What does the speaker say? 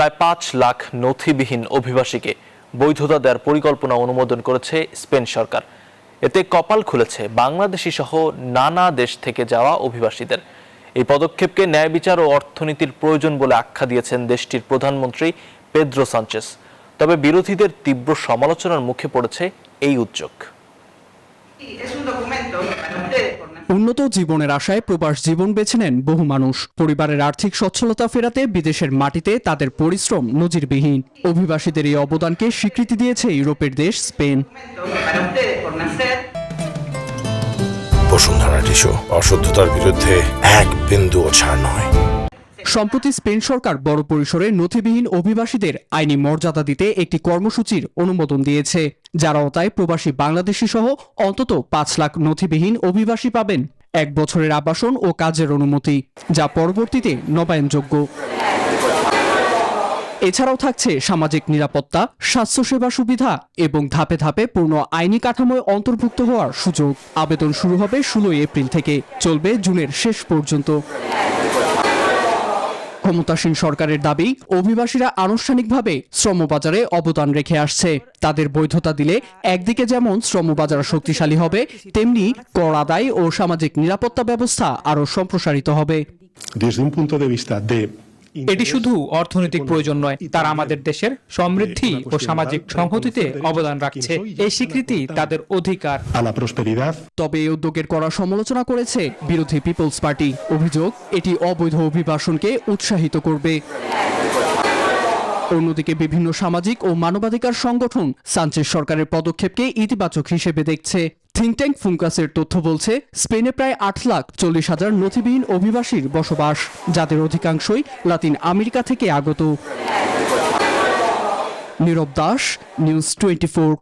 প্রায় ৫ লাখ নথিবিহীন অভিবাসীকে বৈধতা দেওয়ার পরিকল্পনা অনুমোদন করেছে স্পেন সরকার। এতে কপাল খুলেছে বাংলাদেশি সহ নানা দেশ থেকে যাওয়া অভিবাসীদের। এই পদক্ষেপকে ন্যায় বিচার ও অর্থনীতির প্রয়োজন বলে আখ্যা দিয়েছেন দেশটির প্রধানমন্ত্রী পেদ্রো সানচেস। তবে বিরোধীদের তীব্র সমালোচনার মুখে পড়েছে এই উদ্যোগ। উন্নত জীবনের আশায় প্রবাস জীবন বেছে নেন বহু মানুষ। পরিবারের আর্থিক সচ্ছলতা ফেরাতে বিদেশের মাটিতে তাদের পরিশ্রম নজিরবিহীন। অভিবাসীদের এই অবদানকে স্বীকৃতি দিয়েছে ইউরোপের দেশ স্পেন। বসুন্ধরা টিস্যু অশুদ্ধতার বিরুদ্ধে এক বিন্দুও ছাড় নয়। সম্প্রতি স্পেন সরকার বড় পরিসরে নথিবিহীন অভিবাসীদের আইনি মর্যাদা দিতে একটি কর্মসূচির অনুমোদন দিয়েছে, যার আওতায় প্রবাসী বাংলাদেশি সহ অন্তত ৫ লাখ নথিবিহীন অভিবাসী পাবেন ১ বছরের আবাসন ও কাজের অনুমতি, যা পরবর্তীতে নবায়নযোগ্য। এছাড়াও থাকছে সামাজিক নিরাপত্তা, স্বাস্থ্যসেবা সুবিধা এবং ধাপে ধাপে পূর্ণ আইনি কাঠামোয় অন্তর্ভুক্ত হওয়ার সুযোগ। আবেদন শুরু হবে ১৬ এপ্রিল থেকে, চলবে জুনের শেষ পর্যন্ত। ক্ষমতাসীন সরকারের দাবি, অভিবাসীরা আনুষ্ঠানিকভাবে শ্রমবাজারে অবদান রেখে আসছে। তাদের বৈধতা দিলে একদিকে যেমন শ্রমবাজার শক্তিশালী হবে, তেমনি কর আদায় ও সামাজিক নিরাপত্তা ব্যবস্থা আরও সম্প্রসারিত হবে। এটি শুধু অর্থনৈতিক প্রয়োজন নয়, তারা আমাদের দেশের সমৃদ্ধি ও সামাজিক সংহতিতে অবদান রাখছে। এই স্বীকৃতি তাদের অধিকার। তবে এই উদ্যোগের কড়া সমালোচনা করেছে বিরোধী পিপলস পার্টি। অভিযোগ, এটি অবৈধ অভিবাসনকে উৎসাহিত করবে। অন্যদিকে বিভিন্ন সামাজিক ও মানবাধিকার সংগঠন সানচেজ সরকারের পদক্ষেপকে ইতিবাচক হিসেবে দেখছে। থিঙ্ক ট্যাঙ্ক ফুঙ্কাসের তথ্য বলছে, স্পেনে প্রায় ৮,৪০,০০০ নথিবিহীন অভিবাসীর বসবাস, যাদের অধিকাংশই লাতিন আমেরিকা থেকে আগত। নীরব দাস, নিউজ 24।